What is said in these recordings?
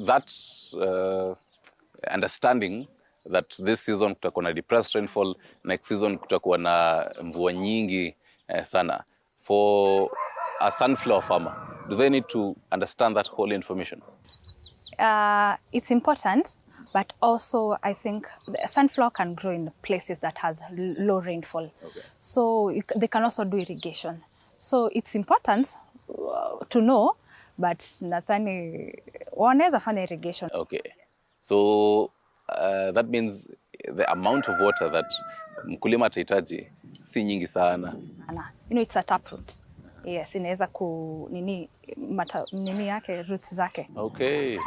that understanding that this season kutakuwa na depressed rainfall, next season kutakuwa na mvua nyingi sana. For a sunflower farmer, do they need to understand that whole information? It's important, but also I think the sunflower can grow in the places that has low rainfall. Okay. So they can also do irrigation. So it's important to know, but nadhani wanaweza fanya irrigation. Okay. So that means the amount of water that mkulima atahitaji si nyingi sana. It's a taproot. Yes, inaweza ku nini yake roots zake. Okay,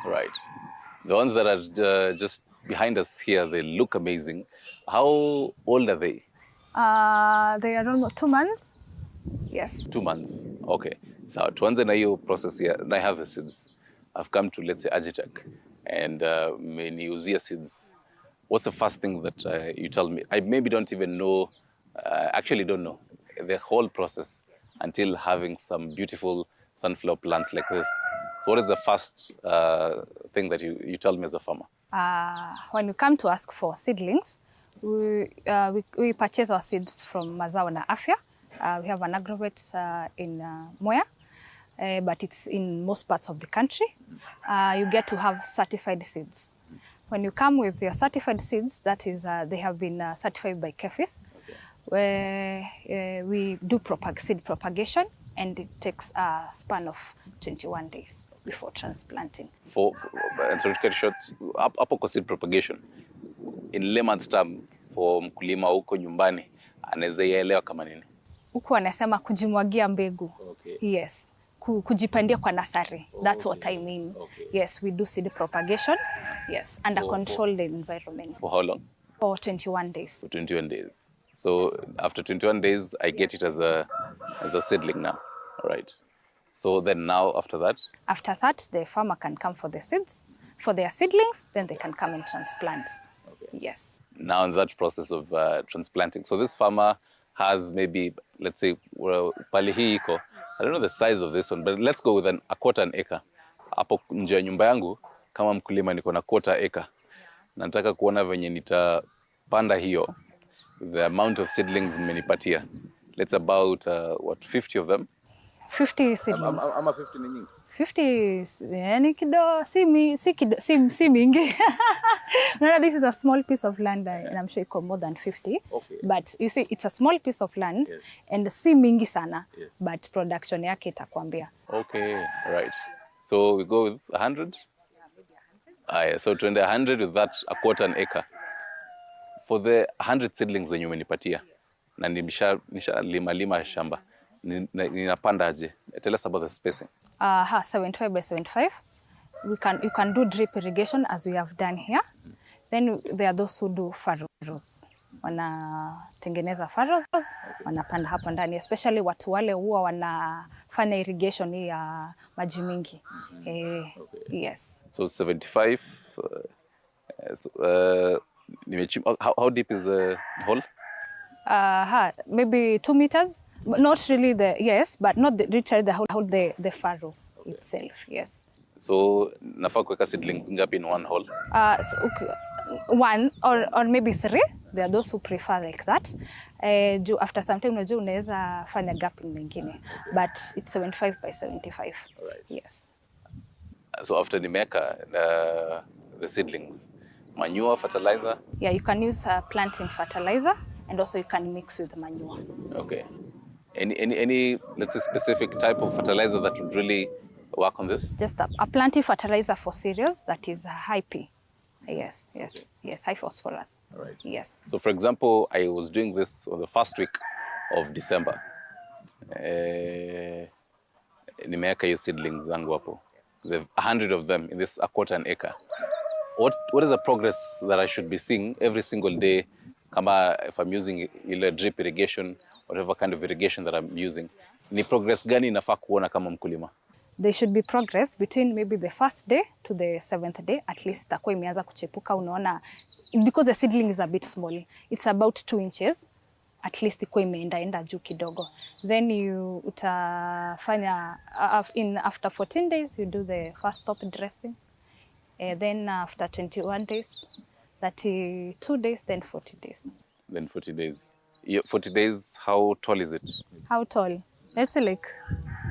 right. The ones that are just behind us here, they look amazing. How old are they? They are almost 2 months. Yes. 2 months. Okay. So tuanze na hiyo process here. And I have the seeds. I've come to, let's say, Agitech, and meniuzia seeds. What's the first thing that you tell me? I maybe don't even know, actually don't know the whole process until having some beautiful sunflower plants like this. So what is the first thing that you tell me as a farmer? When you come to ask for seedlings, we purchase our seeds from Mazao na Afya. We have an agrovet in Moya, but it's in most parts of the country. You get to have certified seeds. When you come with your certified seeds, that is, they have been certified by KEFIS, where we do seed propagation, and it takes a span of 21 days before transplanting. And so to cut short, hapo kwa seed propagation, in layman's term, for mkulima huko nyumbani, anaweza ielewa kama nini? Huko anasema kujimwagia mbegu. Okay. Yes. Kujipandia kwa nasari. That's what I mean. Okay. Yes, we do seed propagation. Yes, under controlled environment. For how long? For 21 days. For 21 days. So after 21 days, I get it as a seedling now. All right. So then now after that? After that, the farmer can come for the seeds, for their seedlings, then they can come and transplant. Okay. Yes. Now in that process of transplanting. So this farmer has maybe, let's say, pali hii iko, I don't know the size of this one, but let's go with a quarter an acre. Hapo nje ya nyumba yangu, kama mkulima niko na quarter acre. Nataka kuona venye nitapanda hiyo. The amount of seedlings mmenipatia. Let's about, 50 of them? 50 seedlings. Ama 50 ni nyingi? 50 yani kidogo, si mingi. No, this is a small piece of land, and I'm sure it could more than 50. Okay. But you see, it's a small piece of land, yes, and si mingi sana, yes, but production yake itakwambia. Okay, right. So we go with 100? Yeah, maybe 100. So 100 with that, a quarter an acre. For the 100 seedlings zenye umenipatia, na nisha lima shamba, ninapanda aje? Tell us about the spacing. 75 by 75. You can do drip irrigation as we have done here. Then there are those who do furrows. Wanatengeneza furrows, wanapanda hapo ndani, especially watu wale huwa wanafanya irrigation hii ya maji mingi. Okay. Yes. So 75. How deep is the hole? Maybe 2 meters. But not really but not literally the whole the furrow, okay, itself. Yes. So nafaa kuweka seedlings ngapi in one hole? One or maybe 3. There are those who prefer like that. After some time unaweza fanya gap nyingine, but it's 75 by 75. Right. Yes. So after nimeweka the seedlings, manure, fertilizer? Yeah, you can use planting fertilizer, and also you can mix with manure. Okay. Any let's say specific type of fertilizer that would really work on this? Just a planting fertilizer for cereals that is high P. Yes, yes, okay, yes, high phosphorus. All right. Yes. So for example, I was doing this on the first week of December. Nimeweka hiyo seedlings zangu hapo. There are 100 of them in this a quarter an acre. What is the progress that I should be seeing every single day? Kama if I'm using drip irrigation, whatever kind of irrigation that I'm using, ni progress gani nafaa kuona kama mkulima? There should be progress between maybe the first day to the 7th day, at least itakuwa imeanza kuchepuka, unaona, because the seedling is a bit small, it's about 2 inches, at least ikuwa imeenda juu kidogo. Then you utafanya after 14 days you do the first top dressing. Then after 21 days, 32 days, then 40 days. Then 40 days. 40 days, how tall is it? How tall? Let's say like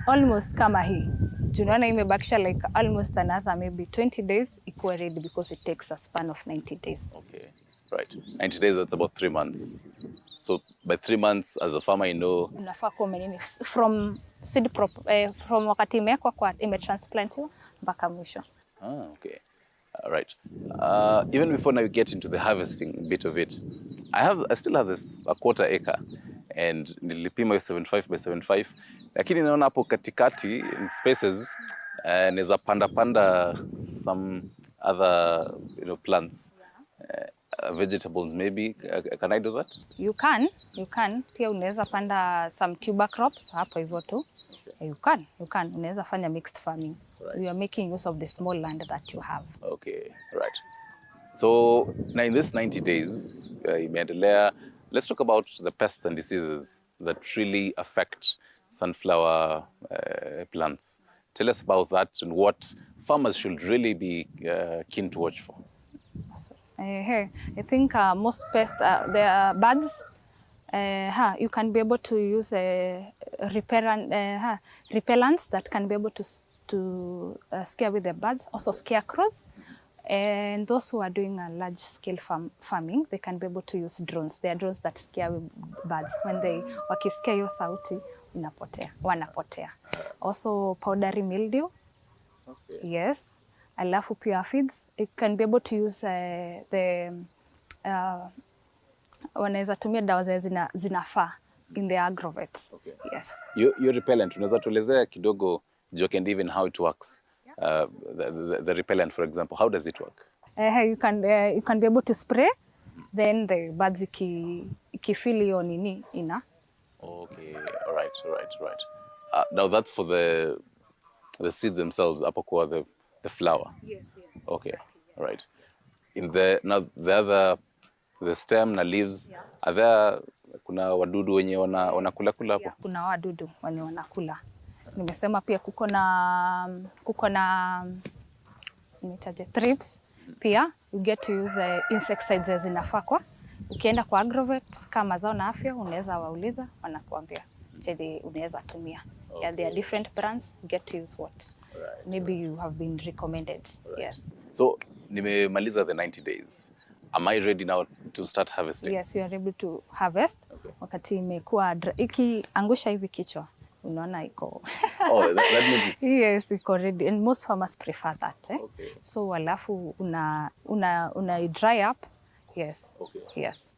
almost kama hii. Tunaona imebakisha like almost another maybe 20 days ikuwe ready because it takes a span of 90 days. Okay, right. 90 days, that's about 3 months. So by 3 months, as a farmer, you know... Unafaa kuwa umenini from seed from wakati imewekwa kwa imetransplantiwa mpaka mwisho. Okay. Right. Even before now you get into the harvesting bit of it, I still have a quarter acre, and nilipima 75 by 75. Lakini naona hapo katikati in spaces naweza panda some other plants, vegetables maybe. Can I do that? You can. Pia unaweza panda some tuber crops hapo hivyo tu. You can. Unaweza fanya mixed farming. Right. You are making use of the small land that you have. Okay, right. So now in this 90 days, let's talk about the pests and diseases that really affect sunflower plants. Tell us about that and what farmers should really be keen to watch for. I think most pests, there are birds. You can be able to use repellents that can be able to scare with the birds, also scarecrows. And those who are doing a large-scale farming, they can be able to use drones. There are drones that scare birds. When they wakisikia hiyo sauti, wanapotea. Also powdery mildew. Okay. Yes. Alafu pure aphids. It can be able to use wanaweza tumia dawa zinafaa in the agrovets. Okay. Yes. Your repellent, unaweza tuelezea kidogo joke and even how it works? The repellent, for example, how does it work? You can be able to spray, then the birds ikifeel hiyo nini ina. Okay, all right. Now that's for the seeds themselves, hapo kwa the flower. Yes. Okay, all right. The stem na leaves, yeah. Are there kuna wadudu wenye wanakula hapo? Yeah, kuna wadudu wenye wanakula. Nimesema pia kuko na thrips. Pia you get to use insecticides zinafaa kwa. Ukienda kwa agrovet kama Mazao na Afya unaweza wauliza, wanakuambia je unaweza tumia. Okay. Yeah, there are different brands, you get to use what maybe you have been recommended. Right. Yes. So nimemaliza the 90 days. Am I ready now to start harvesting? Yes, you are able to harvest. Okay. Wakati imekuwa ikiangusha hivi kichwa, unaona iko. Oh, that means it's... Yes, iko ready, and most farmers prefer that. Okay. So alafu una dry up. Yes. Okay. Yes.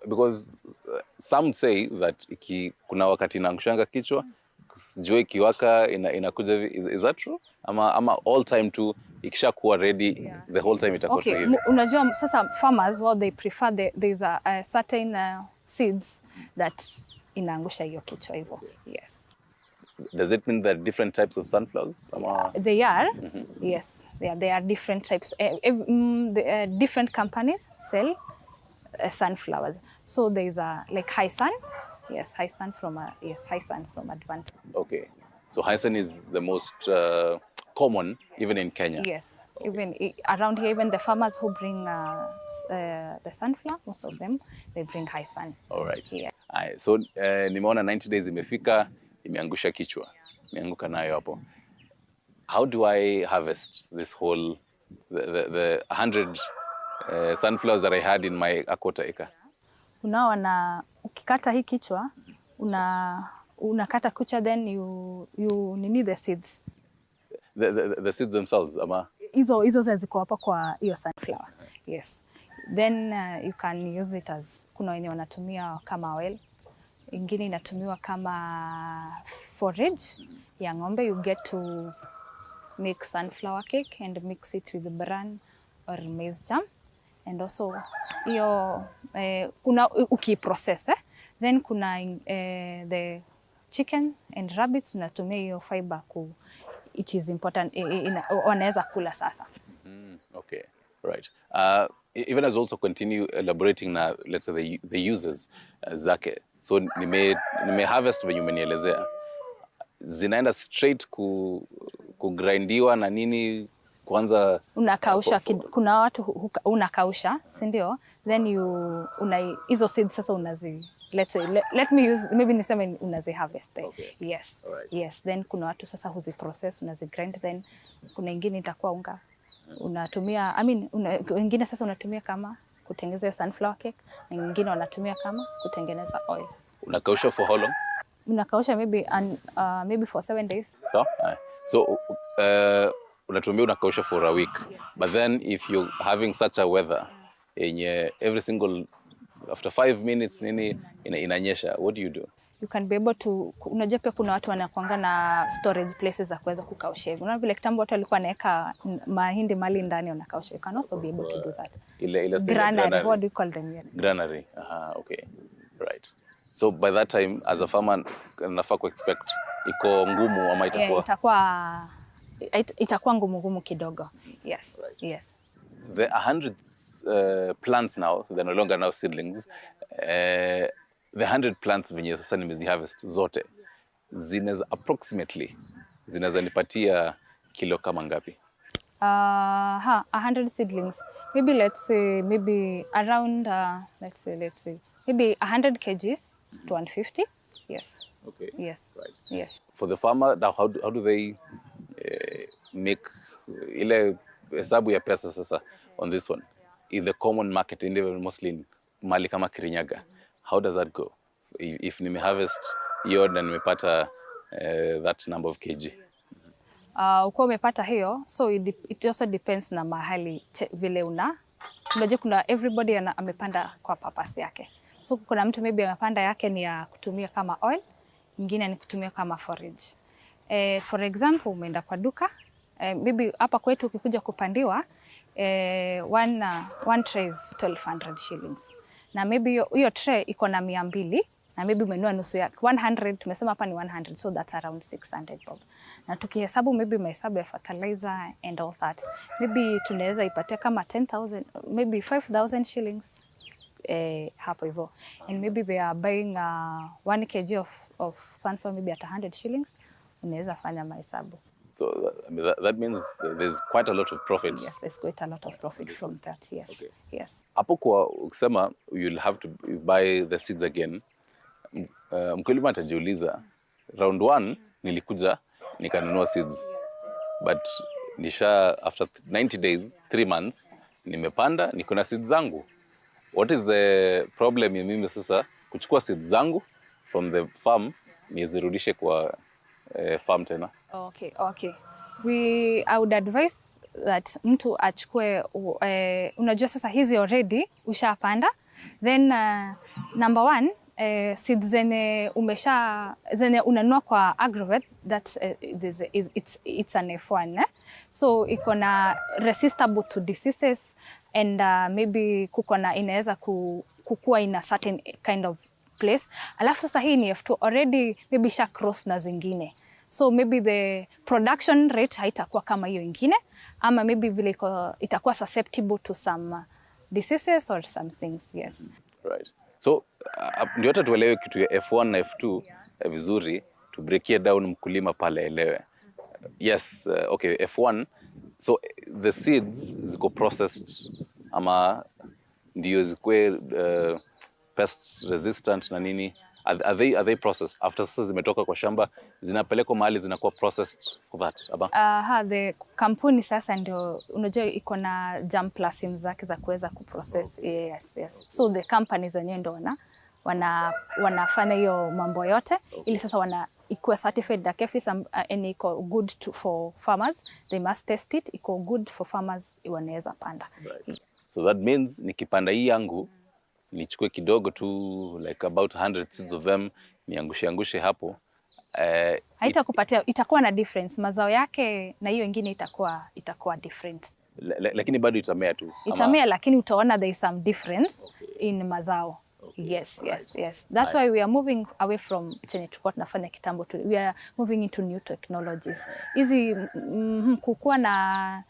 Because some say that kuna wakati inaangushanga kichwa, jua ikiwaka inakuja hivi. Is that true? Ama all time too ikishakuwa ready, yeah, the whole time itakuwa hivi? Okay, unajua sasa farmers what they prefer, there's a certain seeds that inaangusha hiyo kichwa hivyo. Yes. Does it mean there are different types of sunflowers? They are. Yes, there are different types. Different companies sell sunflowers. So there's like high sun. Yes, high sun from Advent. Okay, so high sun is the most common even in Kenya. Yes, okay. Even around here, even the farmers who bring the sunflower, most of them they bring high sun. All right. Yeah. So nimeona 90 days imefika, imeangusha kichwa, imeanguka nayo hapo. How do I harvest this whole the 100 sunflowers that I had in my quarter acre? Ukikata hii kichwa, unakata kucha, then you need the seeds. The seeds themselves, ama? Hizo ziko hapa kwa hiyo sunflower. Yes. Then you can use it as, kuna wenye wanatumia kama oil. Ingine inatumiwa kama forage ya ng'ombe. You get to make sunflower cake and mix it with bran or maize jam. And also hiyo kuna ukiprocess then kuna the chicken and rabbits unatumia hiyo fiber it is important wanaweza kula sasa. Okay, right. Even as also continue elaborating na, let's say, the uses zake. So nime harvest venye umenielezea, zinaenda straight kugrindiwa na nini Kwanza unakausha kuna watu unakausha, si ndio? Then hizo seeds sasa let's say let me use maybe niseme unazi harvest. Okay. Yes. Alright. Yes, then kuna watu sasa process, unazi grind, then kuna ingine itakuwa unga. Unatumia wengine sasa unatumia kama kutengeneza sunflower cake, na wengine wanatumia kama kutengeneza oil. Unakausha for how long? Unakausha maybe for 7 days. So unatumia unakausha for a week. Yes. But then if you're having such a weather yenye every single after 5 minutes nini inanyesha, what do you do? You can be able to, unajua pia kuna watu wanakuanga na storage places za kuweza kukausha hivi. Unaona vile kitambo watu walikuwa wanaweka mahindi mali ndani wanakausha. You can also be able to do that. Granary, what do you call them? Granary. Okay. Right. So by that time as a farmer nafaa ku expect iko ngumu ama itakuwa? Itakuwa ngumu kidogo. Yes. Right. Yes. The 100 plants now, they're no longer now seedlings. The 100 plants venye sasa nimezi harvest zote approximately zinaweza nipatia kilo kama ngapi? 100 seedlings. Maybe let's say around let's say maybe 100 kgs to 150. Yes. Okay. Yes. Right. Yes. For the farmer, now how do they make ile hesabu ya pesa sasa on this one? In the common market, mostly in mali kama Kirinyaga, how does that go? If nime harvest hiyo na nimepata that number of kg. Uko umepata hiyo, so it also depends na mahali vile unajua kuna everybody amepanda kwa purpose yake. So kuna mtu maybe amepanda yake ni ya kutumia kama oil, mwingine ni kutumia kama forage. For example, umeenda kwa duka, maybe hapa kwetu ukikuja kupandiwa, one tray is 1200 shillings. Na maybe hiyo tray iko na 200, na maybe umenunua nusu ya 100, tumesema hapa ni 100, so that's around 600 bob. Na tukihesabu maybe mahesabu ya fertilizer and all that, maybe tunaweza ipatia kama 10,000, maybe 5,000 shillings hapo hivyo. And maybe they are buying 1 kg of sunflower maybe at 100 shillings, unaweza fanya mahesabu. So that means there's quite a lot of profit. Yes, there's quite a lot of profit from that. Yes. Okay. Yes. Hapo kwa ukisema you'll have to buy the seeds again. Mkulima atajiuliza, round 1 nilikuja nikanunua seeds, but after 90 days 3 months nimepanda niko na seeds zangu. What is the problem ya mimi sasa kuchukua seeds zangu from the farm nizirudishe kwa farm tena? Okay. I would advise that mtu achukue unajua sasa hizi already ushapanda, then number 1 seeds zenye unanunua kwa agrovet, that it's an F1 so iko na resistable to diseases and maybe inaweza kukua in a certain kind of place. Alafu sasa hii ni F2 already maybe sha cross na zingine, so maybe the production rate haitakuwa kama hiyo ingine, ama maybe vile itakuwa susceptible to some diseases or some things. Yes. Right. So ndio hata tuelewe kitu ya F1 na F2 vizuri, to break down mkulima pale elewe. Yes, okay, F1, so the seeds ziko processed ama ndio zikwe pest resistant na nini? Are they processed after sasa zimetoka kwa shamba zinapelekwa mahali zinakuwa processed for that aba? The kampuni sasa ndio unajua iko na germ plasm zake za kuweza kuprocess. Okay. Yes. So the companies wenyewe ndio wanafanya hiyo mambo yote. Okay. Ili sasa ikuwe certified that if and iko good for farmers, they must test it, iko good for farmers wanaweza panda. Right. So that means nikipanda hii yangu nichukue kidogo tu, like about 100 seeds of them, niangushe hapo. Haitakupatia, itakuwa na difference. Mazao yake na hiyo ingine itakuwa different. Lakini bado itamea tu. Itamea, lakini utaona there is some difference. Okay. In mazao. Okay. Yes. That's why we are moving away from chenye tulikuwa tunafanya kitambo. We are moving into new technologies. Hizi kukua na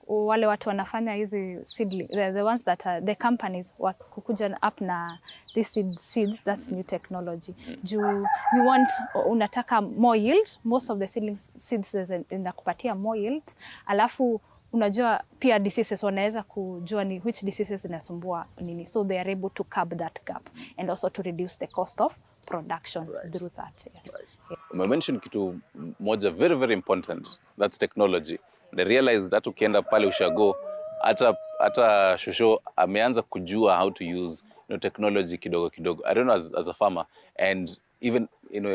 wale watu wanafanya hizi seedling, the ones that are the companies kukuja up na these seeds, that's new technology. We want, unataka more yield, most of the seedlings seeds inakupatia more yield, alafu unajua pia diseases wanaweza kujua ni which diseases zinasumbua nini, so they are able to curb that gap and also to reduce the cost of production through that. Yes. You mentioned kitu moja very very important, that's technology. They realize that ukienda pale ushago hata shosho ameanza kujua how to use technology kidogo kidogo. I don't know, as a farmer and even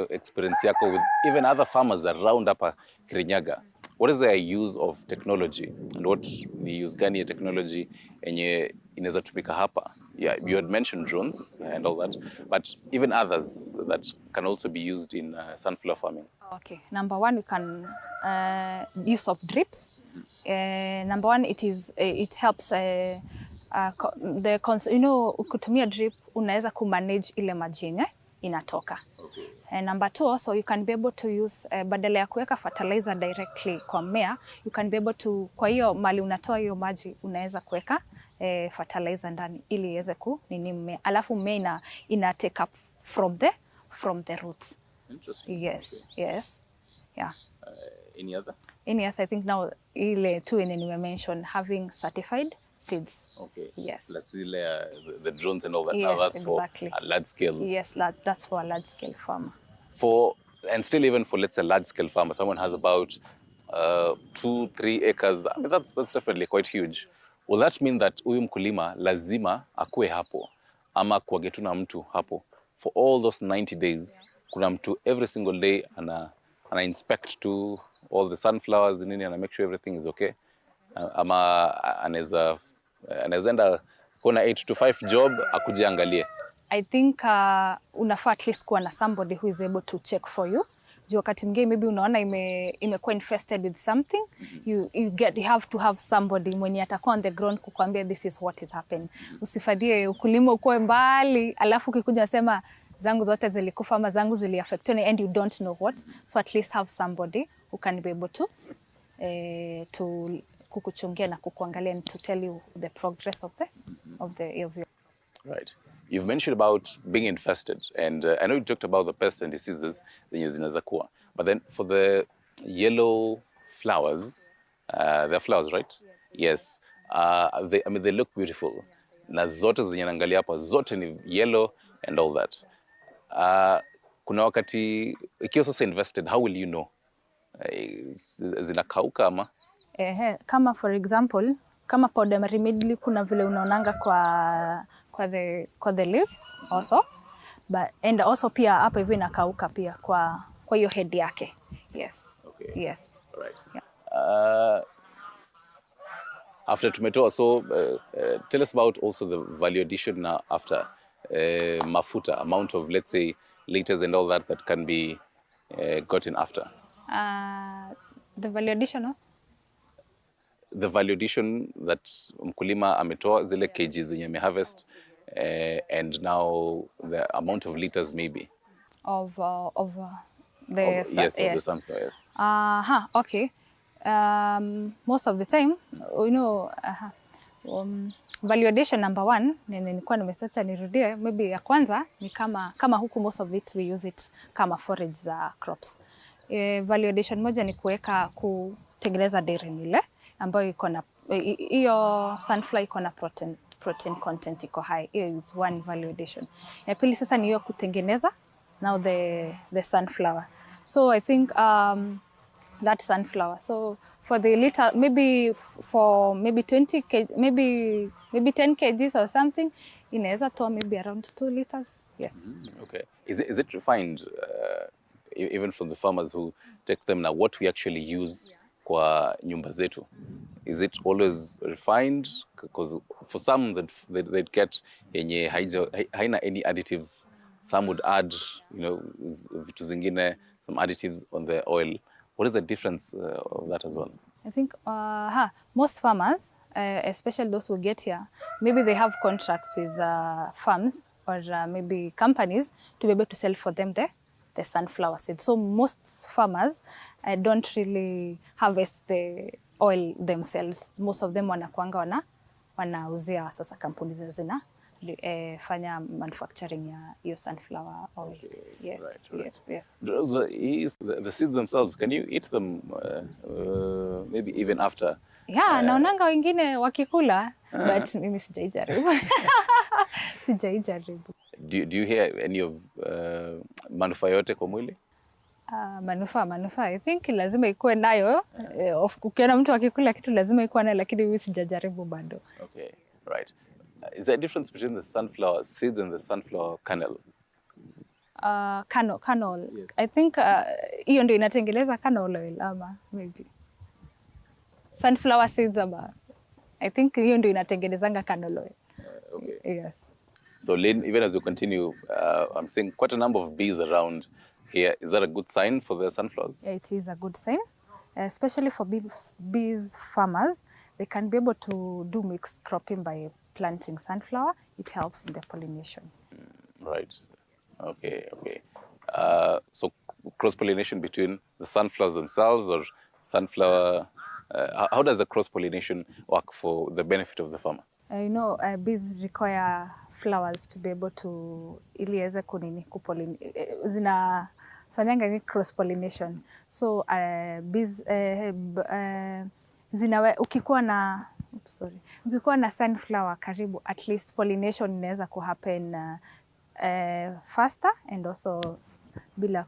experience yako with even other farmers around hapa Kirinyaga, what is the use of technology and what the use gani ya technology enye inaweza tumika hapa? Yeah, you had mentioned drones and all that, but even others that can also be used in sunflower farming. Okay, number one, we can use of drips. Number one, it helps kutumia drip unaweza kumanage ile maji yenye inatoka. Okay. Number two, also you can be able to use badala ya kuweka fertilizer directly kwa mmea, you can be able to, kwa hiyo mali unatoa hiyo maji unaweza kuweka fertilizer ndani ili iweze kunini mmea, alafu mmea ina take up from the roots. Interesting. Yes, okay. Yes, yeah. Any other? Any other? I think now ile two in we mentioned having certified seeds. Okay. Yes. Let's see the drones and all that. Yes, now that's exactly. For a large scale. Yes, that's for a large scale farmer. And still even for, let's say, a large scale farmer, someone has about 2-3 acres. I mean, that's definitely quite huge. Will that mean that huyu mkulima lazima akue hapo ama kuage tu na mtu hapo for all those 90 days? Kuna mtu every single day ana inspect to all the sunflowers nini, ana make sure everything is okay, ama anaweza enda kuna 8 to 5 job akuje angalie? I think unafaa at least kuwa na somebody who is able to check for you. Juu wakati mwingine maybe unaona imekuwa infested with something, you have to have somebody mwenye atakuwa on the ground kukuambia this is what is happening. Usifadhie ukulima ukue mbali alafu ukikuja sema zangu zote zilikufa ama zangu ziliaffected and you don't know what. So at least have somebody who can be able to kukuchungia na kukuangalia and to tell you the progress of your. Right. You've mentioned about being infested, and I know you talked about the pests and diseases zenye zinaweza kuwa, but then for the yellow flowers, they're flowers, right? Yes. They look beautiful. Na zote zenye naangalia hapa zote ni yellow and all that. Kuna wakati ikiwa sasa invested, how will you know? Zinakauka ama? Kama for example, kama powder remedy kuna vile unaonanga kwa the leaves also, and also pia hapa hivi inakauka pia kwa hiyo head yake. Yes. Okay. Yes. All right. Yeah. After tomato, so tell us about also the value addition now after mafuta, amount of, let's say, liters and all that can be gotten after. The value addition, no? The value addition that mkulima ametoa zile kgs zenye ameharvest, and now the amount of liters maybe of the of the sunflower. Yes. Okay. Most of the time, value addition number one, nilikuwa nimesearcha nirudie, maybe ya kwanza ni kama huku most of it we use it kama forage za crops. Value addition moja ni kutengeneza dairy meal ambayo iko na hiyo sunflower iko na protein content iko high. Hiyo is one value addition. Ya pili sasa ni hiyo kutengeneza now the sunflower. So I think that sunflower. So for the liter, maybe for maybe 20 kg, maybe 10 kgs or something, inaweza toa maybe around 2 liters. Yes. Okay. Is it refined even from the farmers who take them now, what we actually use kwa nyumba zetu? Is it always refined? Because for some they'd get yenye haina any additives. Some would add, vitu zingine, some additives on the oil. What is the difference of that as well? I think most farmers, especially those who get here, maybe they have contracts with farms or maybe companies to be able to sell for them the sunflower seed. So most farmers don't really harvest the oil themselves. Most of them wanauzia sasa kampuni zina fanya manufacturing ya hiyo sunflower oil. Okay. Yes. Right. Yes. The seeds themselves, can you eat them maybe even after Yeah, naonanga wengine wakikula, but mimi sijaijaribu. Sijaijaribu. Do you hear any of manufaa yote kwa mwili? Manufaa. I think lazima ikuwe nayo. Ukiona mtu akikula kitu lazima ikuwe nayo, lakini mimi sijajaribu bado. Okay, right. Is there a difference between the sunflower seeds and the sunflower kernel? Kernel. Yes. I think hiyo ndio inatengeneza kernel oil ama maybe. Sunflower seeds ama. I think hiyo ndio inatengenezanga kernel oil. Okay. Yes. So Lynn, even as you continue, I'm seeing quite a number of bees around here. Is that a good sign for the sunflowers? Yeah, it is a good sign, especially for bees farmers. They can be able to do mixed cropping by planting sunflower. It helps in the pollination. Right. Okay. So cross-pollination between the sunflowers themselves or sunflower, how does the cross-pollination work for the benefit of the farmer? Bees require flowers to be able to iliweze zinafanyanga ni cross pollination. So bees ukikuwa na sunflower karibu, at least pollination inaweza kuhappen faster and also bila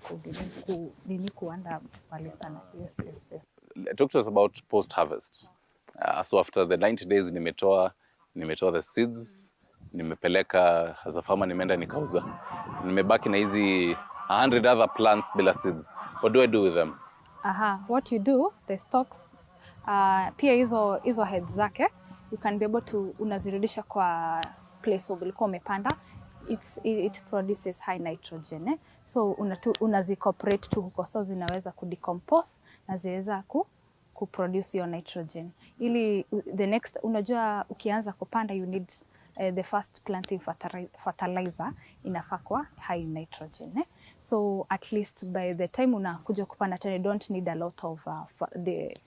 kuanda mbali sana. Yes. Talk to us about post-harvest. So after the 90 days nimetoa the seeds, nimepeleka as a farmer, nimeenda nikauza. Nimebaki na hizi 100 other plants bila seeds. What do I do with them? What you do, the stalks, pia hizo heads zake, you can be able to unazirudisha kwa place ulikuwa umepanda. It produces high nitrogen. So unazicorporate tu huko, so zinaweza kudecompose na ziweza kuproduce your nitrogen. Ili the next, unajua ukianza kupanda you need the first planting fertilizer inafaa kwa high nitrogen. So at least by the time unakuja kupanda tena, you don't need a lot of the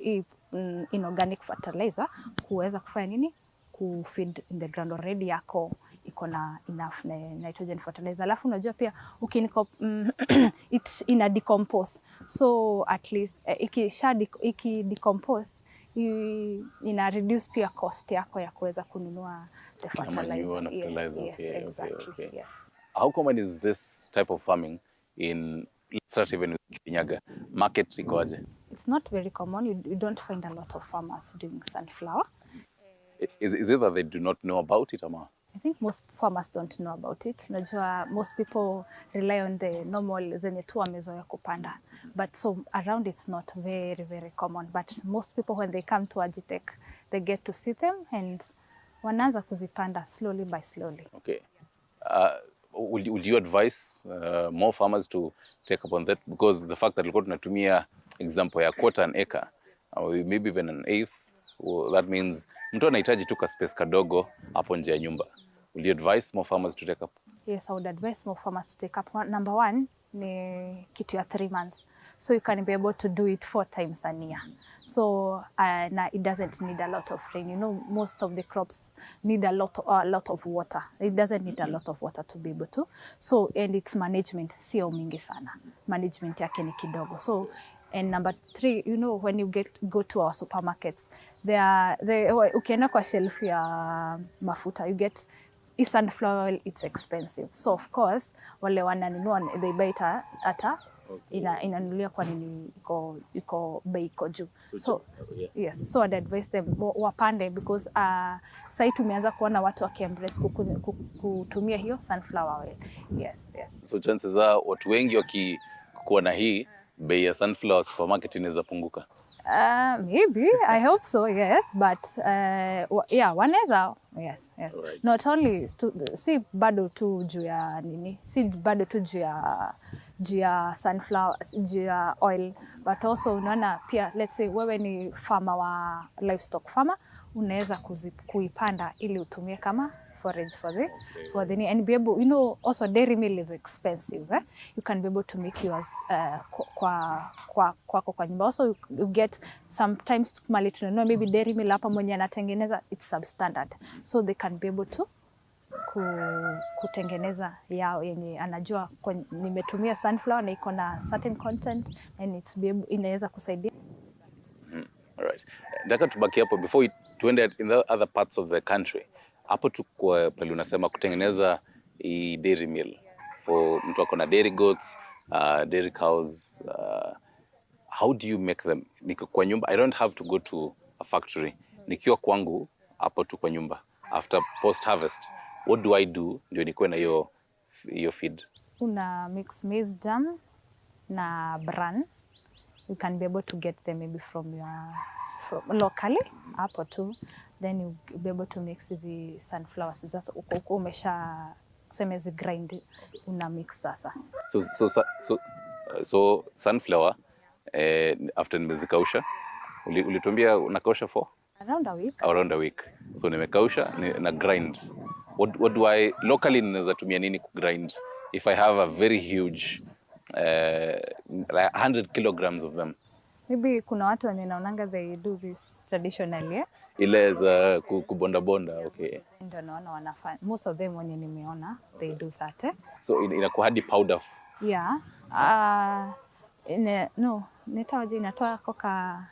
inorganic fertilizer kuweza kufanya nini, feed in the ground. Already yako iko na enough nitrogen fertilizer. Alafu unajua pia it ina decompose, so at least iki decompose ina reduce pia cost yako ya kuweza kununua the fertilizer. Yes, exactly. Okay. Yes. How common is this type of farming in, let's start even with Kirinyaga, market ikoje? It's not very common. You don't find a lot of farmers doing sunflower. Is it that they do not know about it, ama? I think most farmers don't know about it. Najua most people rely on the normal zenye tu wamezoea kupanda. But so around it's not very, very common. But most people when they come to Agitech, they get to see them and wanaanza kuzipanda slowly by slowly. Okay. Would you advise more farmers to take up on that? Because the fact that tulikuwa tunatumia example ya quarter an acre, or maybe even an eighth, well, that means mtu anahitaji tu ka space kadogo hapo nje ya nyumba. Will you advise more farmers to take up? Yes, I would advise more farmers to take up. Number one, ni kitu ya 3 months. So you can be able to do it 4 times a year. So it doesn't need a lot of rain. Most of the crops need a lot of water. It doesn't need a lot of water to be able to. So, and its management sio mingi sana. Management yake ni kidogo. So, and number 3, when you go to our supermarkets, ukienda kwa shelf ya mafuta, you get sunflower oil, it's expensive. So of course, wale wananunua, they buy it ata inanunulia kwa nini iko bei iko juu. So yes, so I'd advise them wapande, because sasa tumeanza kuona watu wakiembrace kutumia hiyo sunflower oil. Yes. So chances are watu wengi wakikuwa na hii bei ya sunflower supermarket inaweza punguka. Maybe, I hope so, yes, but yeah, wanaweza, yes. Right. Not only si bado tu juu ya nini, si bado tu juu ya sunflower, juu ya oil, but also unaona pia, let's say wewe ni farmer wa livestock farmer, unaweza kuipanda ili utumie kama forage for the and be able, also dairy meal is expensive. You can be able to make yours kwa nyumba. Also you get sometimes mali tunanunua maybe dairy meal hapa mwenye anatengeneza, it's substandard, so they can be able to kutengeneza yao yenye anajua nimetumia sunflower na iko na certain content and inaweza kusaidia. All right. Nataka tubaki hapo before tuende in the other parts of the country. Hapo tu kwa pale unasema kutengeneza dairy meal for mtu ako na dairy goats, dairy cows. How do you make them? Niko kwa nyumba. I don't have to go to a factory. Nikiwa kwangu hapo tu kwa nyumba. After post harvest, what do I do ndio nikuwe na hiyo feed? Una mix maize germ na bran. You can be able to get them maybe from locally hapo tu, then you be able to mix the sunflower seeds. Sasa uko umesha kusema zi grind, una mix sasa. So sunflower after nimezikausha, ulituambia unakausha for around a week. Around a week. So nimekausha na grind. What do I locally ninaweza tumia nini ku grind if I have a very huge like 100 kilograms of them? Maybe kuna watu wenye naonanga they do this traditionally. Ile za kubonda bonda, okay. Ndio naona wanafanya. Most of them wenye nimeona they do that. So inakuwa hadi powder. Yeah. Netawaje inatoa koka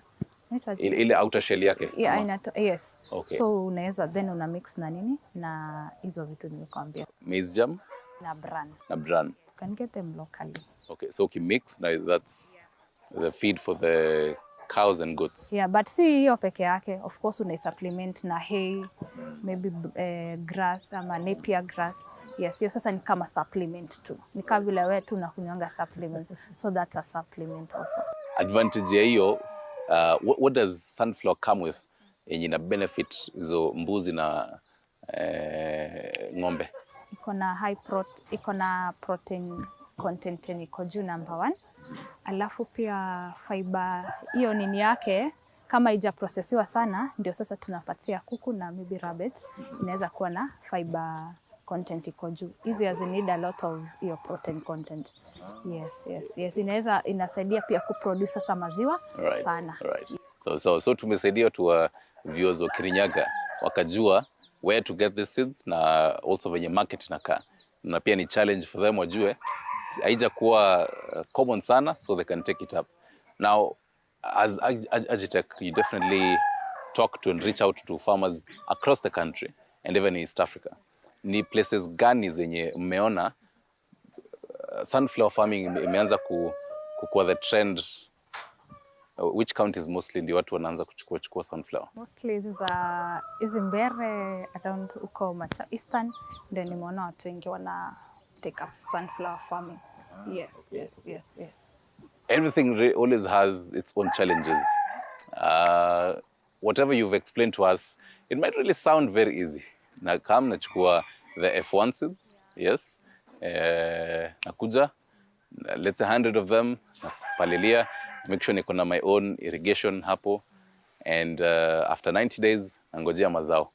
ile outer shell yake. Yeah, yes. Okay. So unaweza then una mix na nini na hizo vitu nilikwambia. Maize germ na bran. You can get them locally. Okay, so mix now, that's the feed for the cows and goats. Yeah, but si hiyo peke yake. Of course una supplement na hay, maybe grass ama napier grass. Yes, hiyo sasa ni kama supplement tu. Ni kama vile wewe tu unakunywanga supplements. So that's a supplement also. Advantage ya hiyo, what does sunflower come with yenye ina benefit hizo mbuzi na ng'ombe? Iko na protein content iko juu number 1. Alafu pia fiber hiyo nini yake kama haija processiwa sana ndio sasa tunapatia kuku na maybe rabbits, inaweza kuwa na fiber content iko juu. Hizi need a lot of your protein content. Yes. Inasaidia pia kuproduce sasa maziwa sana. Right. So tumesaidia tu viewers wa Kirinyaga wakajua where to get the seeds na also venye market inakaa. Na pia ni challenge for them wajue haija kuwa common sana, so they can take it up. Now as Agitech, you definitely talk to and reach out to farmers across the country and even in East Africa. Ni places gani zenye mmeona sunflower farming imeanza kukua the trend? Which counties mostly ndio watu wanaanza kuchukua sunflower? Mostly hizi Mbere around uko Macha Eastern, ndio nimeona watu wengi wana take up sunflower farming. Yes. Everything always has its own challenges. Whatever you've explained to us, it might really sound very easy. Na kama nachukua the F1 seeds, yes. Nakuja, let's say 100 of them, napalilia, make sure niko na my own irrigation hapo, and after 90 days nangojea mazao.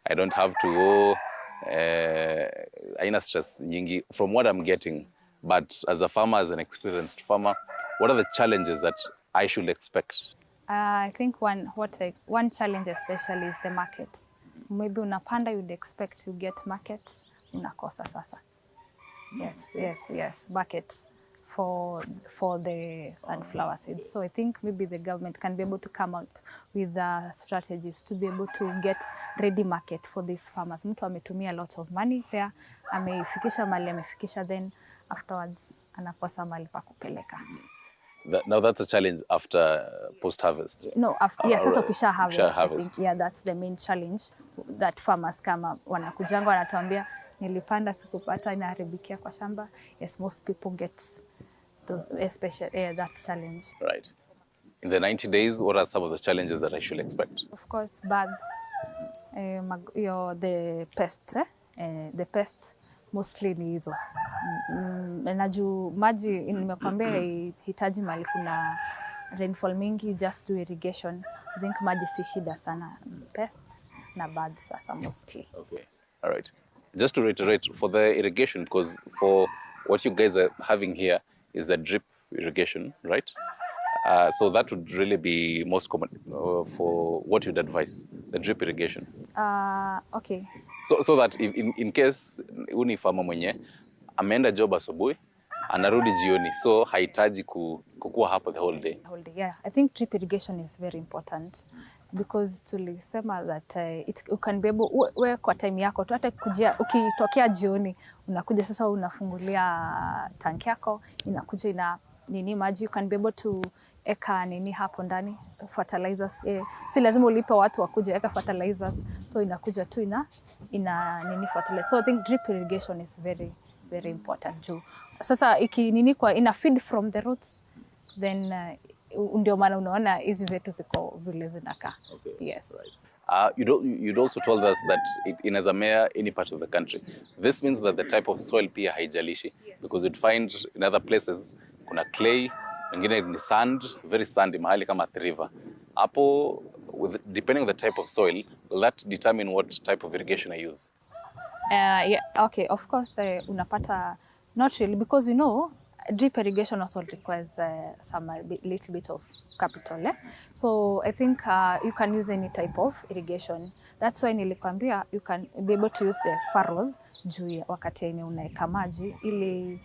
I don't have to go aina stress nyingi from what I'm getting. But as a farmer, as an experienced farmer, what are the challenges that I should expect? I think one challenge especially is the market. Maybe unapanda, you'd expect to get market, unakosa sasa. Yes, market for the sunflower seeds. So I think maybe the government can be able to come up with strategies to be able to get ready market for these farmers. Mtu ametumia a lot of money there, ameifikisha mali amefikisha, then afterwards anakosa mali pa kupeleka. Now that's a challenge after post-harvest. No, sasa ukisha harvest. Yeah, that's the main challenge that farmers kama wanakujanga wanatuambia nilipanda sikupata, inaharibikia kwa shamba. Yes, most people get those especially that challenge. Right. In the 90 days, what are some of the challenges that I should expect? Of course, birds, the pests. The pests mostly ni hizo. Najua maji nimekwambia hitaji mali kuna rainfall mingi, just do irrigation. I think maji si shida sana. Pests na birds sasa mostly. Okay. All right. Just to reiterate, for the irrigation, because for what you guys are having here is a drip irrigation, right? So that would really be most common for what you'd advise, the drip irrigation. Okay. So that in case uni farmer mwenye ameenda job asubuhi anarudi jioni, so hahitaji kukua hapo the whole day. Yeah, I think drip irrigation is very important because tulisema that you can be able, we kwa time yako tu hata kujia, ukitokea jioni unakuja sasa unafungulia tank yako inakuja ina nini maji, you can be able to eka nini hapo ndani fertilizers. Si lazima ulipe watu wakuje eka fertilizers, so inakuja tu ina nini fertilizer. So I think drip irrigation is very very important too. Sasa iki nini kwa ina feed from the roots, then ndio maana unaona hizi zetu ziko vile zinakaa. Okay. Yes. Right. You'd also told us that in Azamea, any part of the country, this means that the type of soil pia haijalishi, because you'd find in other places kuna clay, wengine ni sand, very sandy, mahali kama Athi River. Hapo, depending on the type of soil, will that determine what type of irrigation I use? Yeah, okay, of course, unapata, not really, because you know, drip irrigation also requires some little bit of capital. So I think you can use any type of irrigation. That's why nilikwambia you can be able to use the furrows juu wakati yenye unaeka maji ili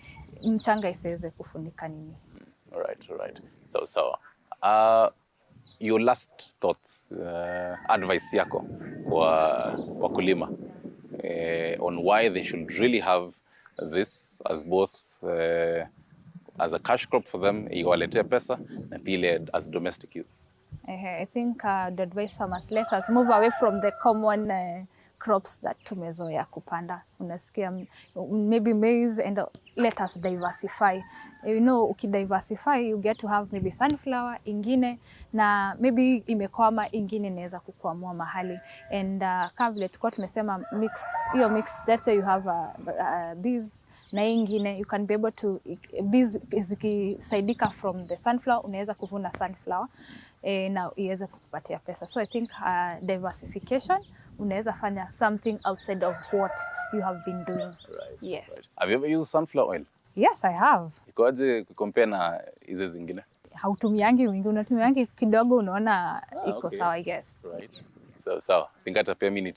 mchanga isiweze kufunika nini. All right. So, your last thoughts, advice yako kwa wakulima on why they should really have this as both as a cash crop for them, iwaletea pesa, na pile as domestic use. I think the advice farmers, let us move away from the common crops that tumezoea kupanda. Unasikia maybe maize, and let us diversify. You know, ukidiversify you get to have maybe sunflower ingine, na maybe imekwama ingine inaweza kukwamua mahali. And kama vile tulikuwa tumesema mixed, let's say you have bees na ingine, you can be able to, bees zikisaidika from the sunflower, unaweza kuvuna sunflower na iweze kukupatia pesa. So I think diversification, unaweza fanya something outside of what you have been doing. Right. Yes. Right. Have you ever used sunflower oil? Yes, I have. Ikoaje compare na hizo zingine? Hautumiangi wingi, unatumiangi kidogo, unaona iko okay. sawa. Yes. Right. So, think hata pia mimi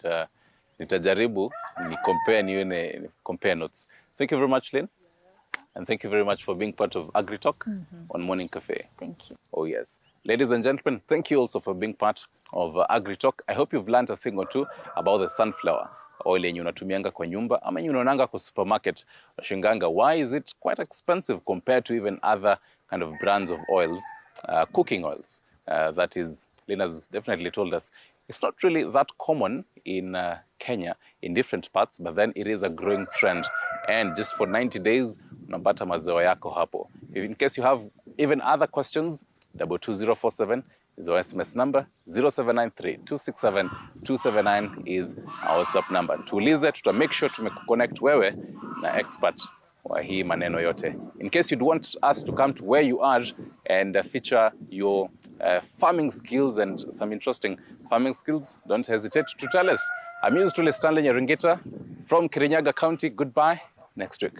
nitajaribu ni compare notes. Thank you very much, Lynn. And thank you very much for being part of AgriTalk on Morning Cafe. Thank you. Oh, yes. Ladies and gentlemen, thank you also for being part of AgriTalk. I hope you've learned a thing or two about the sunflower oil yenye unatumianga kwa nyumba ama yenye unaonanga kwa supermarket. Shinganga, why is it quite expensive compared to even other kind of brands of oils, cooking oils? That is, Lynn has definitely told us, it's not really that common in Kenya, in different parts, but then it is a growing trend. And just for 90 days, unapata mazao yako hapo. In case you have even other questions, 22047 is our SMS number. 0793-267-279 is our WhatsApp number. Tuulize, make sure tumekuconnect wewe na expert wa hii maneno yote. In case you'd want us to come to where you are and feature your farming skills and some interesting farming skills, don't hesitate to tell us. I'm used to Stanley Nyaringita from Kirinyaga County. Goodbye. Next week.